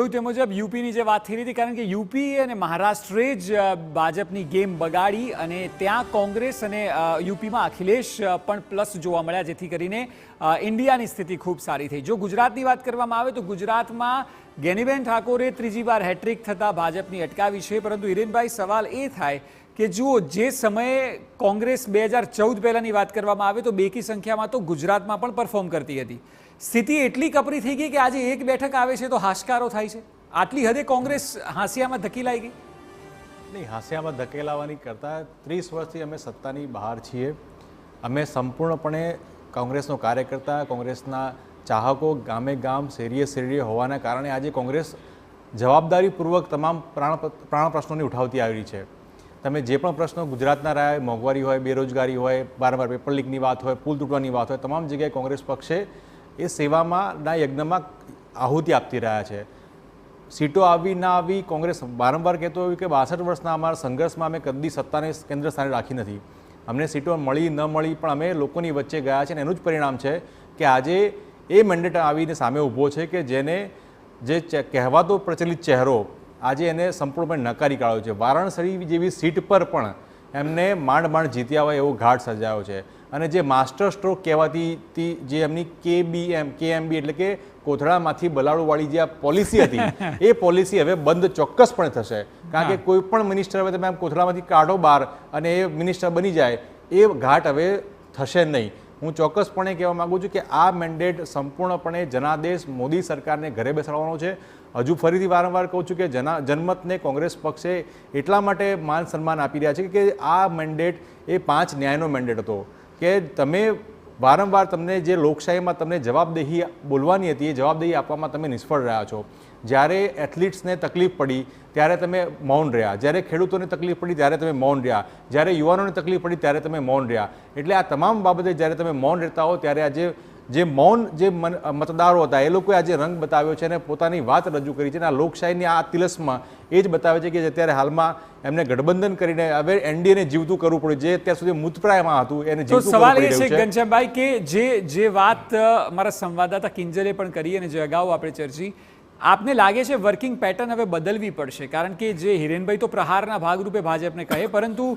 જોયું તે મુજબ યુપીની જે વાત થઈ રહી હતી, કારણ કે યુપી અને મહારાષ્ટ્રે જ ભાજપની ગેમ બગાડી અને ત્યાં કોંગ્રેસ અને યુપીમાં અખિલેશ પણ પ્લસ જોવા મળ્યા, જેથી કરીને ઇન્ડિયાની સ્થિતિ ખૂબ સારી થઈ. જો ગુજરાતની વાત કરવામાં આવે તો ગુજરાતમાં ગેનીબેન ઠાકોરે ત્રીજી વાર હેટ્રિક થતાં ભાજપની અટકાવી છે. પરંતુ હિરેનભાઈ, સવાલ એ થાય કે જુઓ, જે સમયે કોંગ્રેસ 2014 પહેલાંની વાત કરવામાં આવે તો બેકી સંખ્યામાં તો ગુજરાતમાં પણ પરફોર્મ કરતી હતી. સ્થિતિ એટલી કપરી થઈ ગઈ કે આજે એક બેઠક આવે છે તો હાશકારો થાય છે. આટલી હદે કોંગ્રેસ હાંસિયામાં ધકેલાઈ ગઈ? નહીં, હાંસિયામાં ધકેલાવાની કરતાં 30 વર્ષથી અમે સત્તાની બહાર છીએ. અમે સંપૂર્ણપણે કોંગ્રેસનો કાર્યકર્તા, કોંગ્રેસના ચાહકો ગામે ગામ, શેરીએ શેરીએ હોવાના કારણે આજે કોંગ્રેસ જવાબદારીપૂર્વક તમામ પ્રાણ પ્રશ્નોની ઉઠાવતી આવી રહી છે. તમે જે પણ પ્રશ્નો ગુજરાતના રહ્યા, મોંઘવારી હોય, બેરોજગારી હોય, વારંવાર પેપર લીકની વાત હોય, પુલ તૂટવાની વાત હોય, તમામ જગ્યાએ કોંગ્રેસ પક્ષે એ સેવામાં ના યજ્ઞમાં આહુતિ આપતી રહ્યા છે. સીટો આવી ના આવી, કોંગ્રેસ વારંવાર કહેતો હોય કે 62 વર્ષના અમારા સંઘર્ષમાં અમે કદી સત્તાને કેન્દ્ર સ્થાને રાખી નથી. અમને સીટો મળી ન મળી પણ અમે લોકોની વચ્ચે ગયા છે અને એનું જ પરિણામ છે કે આજે એ મેન્ડેટ આવીને સામે ઊભો છે કે જેને જે કહેવાતો પ્રચલિત ચહેરો આજે એને સંપૂર્ણપણે નકારી કાઢ્યો છે. વારાણસી જેવી સીટ પર પણ એમને માંડ માંડ જીત્યા હોય એવો ઘાટ સર્જાયો છે. અને જે માસ્ટર સ્ટ્રોક કહેવાતી જે એમની કેએમબી એટલે કે કોથળામાંથી બલાડુવાળી જે આ પોલિસી હતી એ પોલિસી હવે બંધ ચોક્કસપણે થશે. કારણ કે કોઈ પણ મિનિસ્ટર હવે તમે કોથળામાંથી કાઢો બહાર અને એ મિનિસ્ટર બની જાય, એ ઘાટ હવે થશે નહીં. હું ચોક્કસપણે કહેવા માગું છું કે આ મેન્ડેટ સંપૂર્ણપણે જનાદેશ મોદી સરકારને ઘરે બેસાડવાનો છે. હજુ ફરીથી વારંવાર કહું છું કે જનમતને કોંગ્રેસ પક્ષે એટલા માટે માન સન્માન આપી રહ્યા છે કે આ મેન્ડેટ એ 5 ન્યાયનો મેન્ડેટ હતો કે તમે વારંવાર તમને જે લોકશાહીમાં તમને જવાબદેહી બોલવાની હતી એ જવાબદેહી આપવામાં તમે નિષ્ફળ રહ્યા છો. જ્યારે એથ્લીટ્સને તકલીફ પડી ત્યારે તમે મૌન રહ્યા, જ્યારે ખેડૂતોને તકલીફ પડી ત્યારે તમે મૌન રહ્યા, જ્યારે યુવાનોને તકલીફ પડી ત્યારે તમે મૌન રહ્યા. એટલે આ તમામ બાબતે જ્યારે તમે મૌન રહેતા હો ત્યારે આજે જે મૌન જે મતદારો હતા એ લોકોએ આજે રંગ બતાવ્યો છે અને પોતાની વાત રજૂ કરી છે. અને આ લોકશાહીની આ તિલસ્મા એ જ બતાવે છે કે અત્યારે હાલમાં એમને ગઠબંધન કરીને હવે એનડીએને જીવતું કરવું પડ્યું, જે અત્યાર સુધી મૃતપ્રાયમાં હતું એને જીવતું કરવું પડી રહ્યું છે. ઘનશ્યામભાઈ, કે જે વાત મારા સંવાદદાતા કિંજલે પણ કરી અને જે અગાઉ આપણે ચર્ચી, આપને લાગે છે વર્કિંગ પેટર્ન હવે બદલવી પડશે? કારણ કે જે હિરેનભાઈ તો પ્રહારના ભાગરૂપે ભાજપને કહે, પરંતુ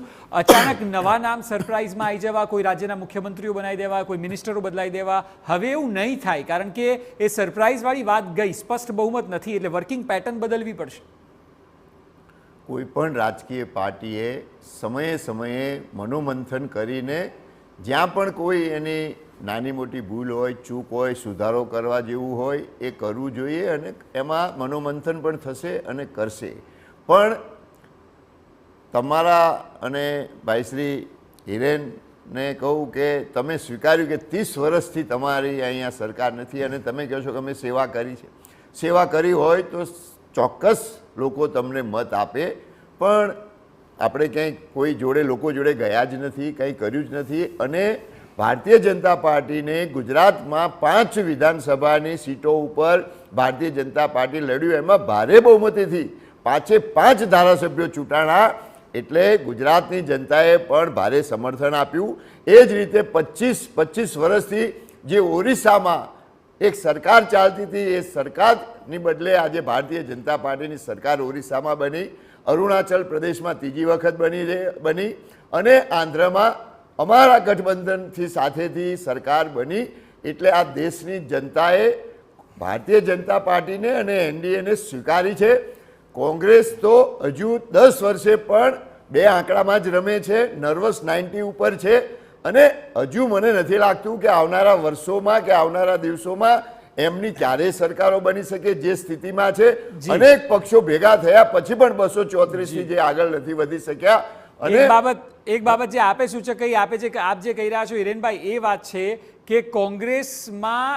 અચાનક નવા નામ સરપ્રાઇઝમાં આવી જવા, કોઈ રાજ્યના મુખ્યમંત્રીઓ બનાવી દેવા, કોઈ મિનિસ્ટરો બદલાઈ દેવા, હવે એવું નહીં થાય. કારણ કે એ સરપ્રાઇઝવાળી વાત ગઈ, સ્પષ્ટ બહુમત નથી, એટલે વર્કિંગ પેટર્ન બદલવી પડશે. કોઈ પણ રાજકીય પાર્ટીએ સમયે સમયે મનોમંથન કરીને જ્યાં પણ કોઈ એની નાની મોટી ભૂલ હોય, ચૂક હોય, સુધારો કરવા જેવું હોય એ કરવું જોઈએ અને એમાં મનોમંથન પણ થશે અને કરશે. પણ તમારા અને ભાઈશ્રી હિરેનને કહું કે તમે સ્વીકાર્યું કે 30 વર્ષથી તમારી અહીંયા સરકાર નથી અને તમે કહો છો કે અમે સેવા કરી છે. સેવા કરી હોય તો ચોક્કસ લોકો તમને મત આપે, પણ આપણે ક્યાંય કોઈ જોડે લોકો જોડે ગયા જ નથી, કંઈ કર્યું જ નથી. અને ભારતીય જનતા પાર્ટીને ગુજરાતમાં 5 વિધાનસભાની સીટો ઉપર ભારતીય જનતા પાર્ટી લડ્યું, એમાં ભારે બહુમતીથી 5 ધારાસભ્યો ચૂંટાણા. એટલે ગુજરાતની જનતાએ પણ ભારે સમર્થન આપ્યું. એ જ રીતે 25 વર્ષથી જે ઓરિસ્સામાં એક સરકાર ચાલતી હતી, એ સરકારની બદલે આજે ભારતીય જનતા પાર્ટીની સરકાર ઓરિસ્સામાં બની, અરુણાચલ પ્રદેશમાં ત્રીજી વખત બની અને આંધ્રમાં અમારા ગઠબંધનથી સાથેથી સરકાર બની. એટલે આ દેશની જનતાએ ભારતીય જનતા પાર્ટીને અને એનડીએને સ્વીકારી છે. કોંગ્રેસ તો હજુ 10 વર્ષે પણ 2 આંકડામાં જ રમે છે, નર્વસ 90 ઉપર છે અને હજુ મને નથી લાગતું કે આવનારા વર્ષોમાં કે આવનારા દિવસોમાં એમની ક્યારેય સરકારો બની શકે જે સ્થિતિમાં છે. અનેક પક્ષો ભેગા થયા પછી પણ 234 જે આગળ નથી વધી શક્યા. અને એક બાબત જે આપે સૂચક આપે છે કે આપ જે કહી રહ્યા છો હિરેનભાઈ, એ વાત છે કે કોંગ્રેસમાં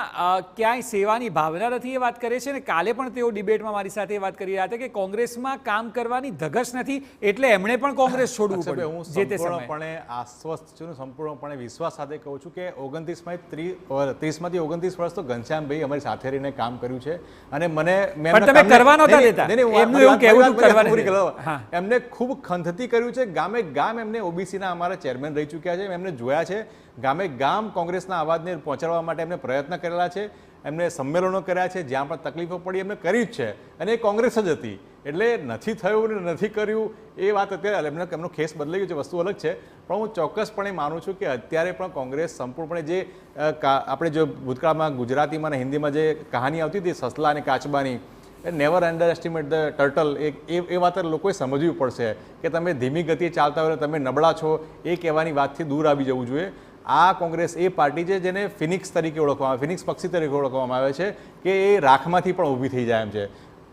ક્યાંય સેવાની ભાવના નથી, એ વાત કરે છે. અને કાલે પણ તેઓ ડિબેટમાં મારી સાથે વાત કરી રહ્યા હતા કે કોંગ્રેસમાં કામ કરવાની ધગશ નથી, એટલે એમણે પણ કોંગ્રેસ છોડવું પડ્યું. હું સંપૂર્ણપણે આશ્વસ્ત છું, સંપૂર્ણપણે વિશ્વાસ સાથે કહું છું કે 30માંથી 29 વર્ષ તો ઘનશ્યામભાઈ અમારી સાથે રહીને કામ કર્યું છે અને મને કરવાનો એમને ખૂબ ખંતથી કર્યું છે. ગામે ગામ એમને ઓબીસીના અમારા ચેરમેન રહી ચૂક્યા છે, એમને જોયા છે. ગામે ગામ કોંગ્રેસના અવાજને પહોંચાડવા માટે એમને પ્રયત્ન કરેલા છે. એમને સંમેલનો કર્યા છે, જ્યાં પણ તકલીફો પડી એમને કરી જ છે, અને એ કોંગ્રેસ જ હતી. એટલે નથી થયું ને નથી કર્યું એ વાત અત્યારે એમનો ખેસ બદલાઈ ગયો છે, વસ્તુ અલગ છે. પણ હું ચોક્કસપણે માનું છું કે અત્યારે પણ કોંગ્રેસ સંપૂર્ણપણે જે આપણે જો ભૂતકાળમાં ગુજરાતીમાં અને હિન્દીમાં જે કહાની આવતી હતી સસલા અને કાચબાની, never underestimate the turtle, એ વાત લોકોએ સમજવી પડશે કે તમે ધીમી ગતિએ ચાલતા હોય તમે નબળા છો એ કહેવાની વાતથી દૂર આવી જવું જોઈએ. આ કોંગ્રેસ એ પાર્ટી છે જેને ફિનિક્સ તરીકે ઓળખવામાં આવે, ફિનિક્સ પક્ષી તરીકે ઓળખવામાં આવે છે કે એ રાખમાંથી પણ ઊભી થઈ જાય એમ છે.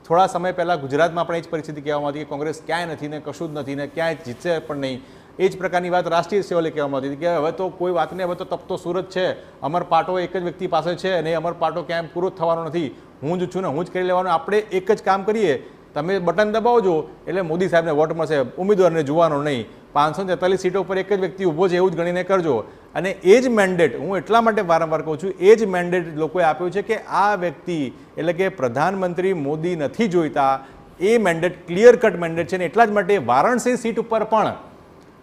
થોડા સમય પહેલાં ગુજરાતમાં પણ એ જ પરિસ્થિતિ કહેવામાં આવતી કે કોંગ્રેસ ક્યાંય નથી ને કશું જ નથી ને ક્યાંય જીતશે પણ નહીં. એ જ પ્રકારની વાત રાષ્ટ્રીય સેવલે કહેવામાં આવતી હતી કે હવે તો કોઈ વાત નહીં, હવે તો તપતો સુરત છે, અમર પાટો એક જ વ્યક્તિ પાસે છે અને અમર પાટો ક્યાંય પૂરો થવાનો નથી, હું જ છું ને હું જ કરી લેવાનું, આપણે એક જ કામ કરીએ, તમે બટન દબાવજો એટલે મોદી સાહેબને વોટ મળશે, ઉમેદવારને જોવાનો નહીં, 543 સીટો પર એક જ વ્યક્તિ ઊભો છે એવું જ ગણીને કરજો. અને એ જ મેન્ડેટ હું એટલા માટે વારંવાર કહું છું, એ જ મેન્ડેટ લોકોએ આપ્યું છે કે આ વ્યક્તિ એટલે કે પ્રધાનમંત્રી મોદી નથી જોઈતા, એ મેન્ડેટ ક્લિયર કટ મેન્ડેટ છે. ને એટલા જ માટે વારાણસી સીટ ઉપર પણ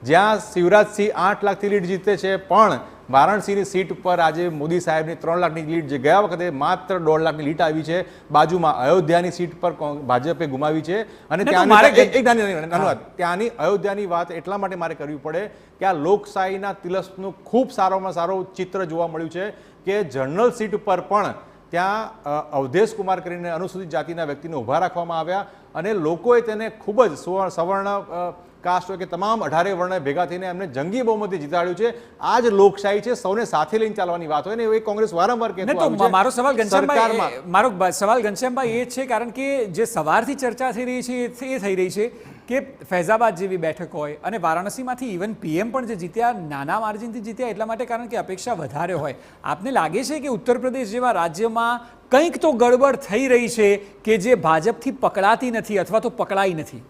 જ્યાં શિવરાજસિંહ 8 લાખથી લીડ જીતે છે, પણ વારાણસીની સીટ ઉપર આજે મોદી સાહેબની 3 લાખની લીડ, જે ગયા વખતે માત્ર 1.5 લાખની લીડ આવી છે. બાજુમાં અયોધ્યાની સીટ પર ભાજપે ગુમાવી છે. અને ત્યાંની અયોધ્યાની વાત એટલા માટે મારે કરવી પડે કે આ લોકશાહીના તિલસ્મનું ખૂબ સારામાં સારું ચિત્ર જોવા મળ્યું છે કે જનરલ સીટ ઉપર પણ ત્યાં અવધેશ કુમાર કરીને અનુસૂચિત જાતિના વ્યક્તિને ઊભા રાખવામાં આવ્યા અને લોકોએ તેને ખૂબ જ સવર્ણ કાસ્ટ હોય કે તમામ 18 વર્ણ ભેગા થઈને એમને જંગી બહુમતી જીતાડ્યું છે. આ જ લોકશાહી છે, સૌને સાથે લઈને ચાલવાની વાત હોય ને એ કોંગ્રેસ વારંવાર કહેતું આવ્યું છે. મારો સવાલ ઘનશ્યામભાઈ એ છે, કારણ કે જે સવારથી ચર્ચા થઈ રહી છે એ થઈ રહી છે કે ફૈઝાબાદ જેવી બેઠક હોય અને વારાણસીમાંથી ઇવન પીએમ પણ જે જીત્યા નાના માર્જિનથી જીત્યા એટલા માટે કારણ કે અપેક્ષા વધારે હોય. આપને લાગે છે કે ઉત્તર પ્રદેશ જેવા રાજ્યમાં કંઈક તો ગડબડ થઈ રહી છે કે જે ભાજપથી પકડાતી નથી અથવા તો પકડાઈ નથી?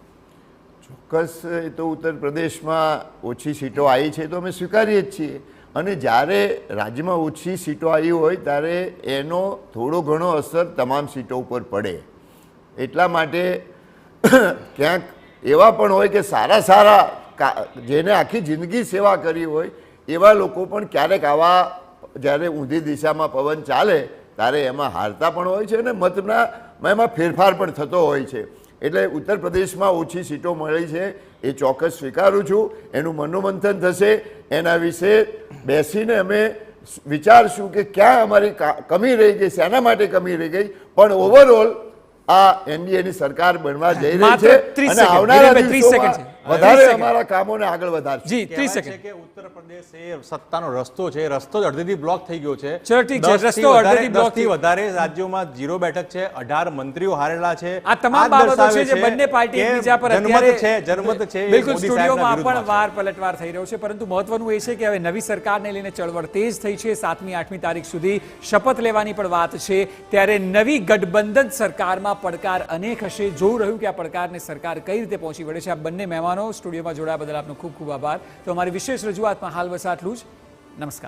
ચોક્કસ એ તો ઉત્તર પ્રદેશમાં ઓછી સીટો આવી છે તો અમે સ્વીકારીએ જ છીએ, અને જ્યારે રાજ્યમાં ઓછી સીટો આવી હોય ત્યારે એનો થોડો ઘણો અસર તમામ સીટો ઉપર પડે. એટલા માટે ક્યાંક એવા પણ હોય કે સારા જેને આખી જિંદગી સેવા કરી હોય એવા લોકો પણ ક્યારેક આવા જ્યારે ઊંધી દિશામાં પવન ચાલે ત્યારે એમાં હારતા પણ હોય છે અને મતના એમાં ફેરફાર પણ થતો હોય છે. એટલે ઉત્તર પ્રદેશમાં ઓછી સીટો મળી છે એ ચોક્કસ સ્વીકારું છું. એનું મનોમંથન થશે, એના વિશે બેસીને અમે વિચારશું કે ક્યાં અમારી કમી રહી ગઈ, શેના માટે કમી રહી ગઈ. પણ ઓવરઓલ આ એનડીએની સરકાર બનવા જઈ રહી છે અને આવનારા દિવસોમાં વધારે અમારા કામોને આગળ વધારશે. જી 30 સેકન્ડ કે ઉત્તર પ્રદેશ એ સત્તાનો રસ્તો છે, રસ્તો જ અડધેથી બ્લોક થઈ ગયો છે. ચલો ઠીક છે, રસ્તો અડધેથી બ્લોક થી વધારે રાજ્યોમાં 0 બેઠક છે, 18 મંત્રીઓ હારેલા છે. આ તમામ બાબતો છે જે બંને પાર્ટી એકબીજા પર અત્યારે જનમત છે. બિલકુલ સ્ટુડિયોમાં પણ વાર પલટવાર થઈ રહ્યો છે, પરંતુ મહત્વનું એ છે કે હવે નવી સરકારને લઈને ચળવળ તેજ થઈ છે. 7મી 8મી તારીખ સુધી શપથ લેવાની પણ વાત છે, ત્યારે નવી ગઠબંધન સરકારમાં પડકાર અનેક હશે. જોવું રહ્યું કે આ પડકારને સરકાર કઈ રીતે પહોંચી વળે છે. આ બંને મહેમાનો સ્ટુડિયોમાં જોડાયા બદલ આપનો ખૂબ ખૂબ આભાર. તો અમારી વિશેષ રજૂઆતમાં હાલ બસ આટલું જ. નમસ્કાર.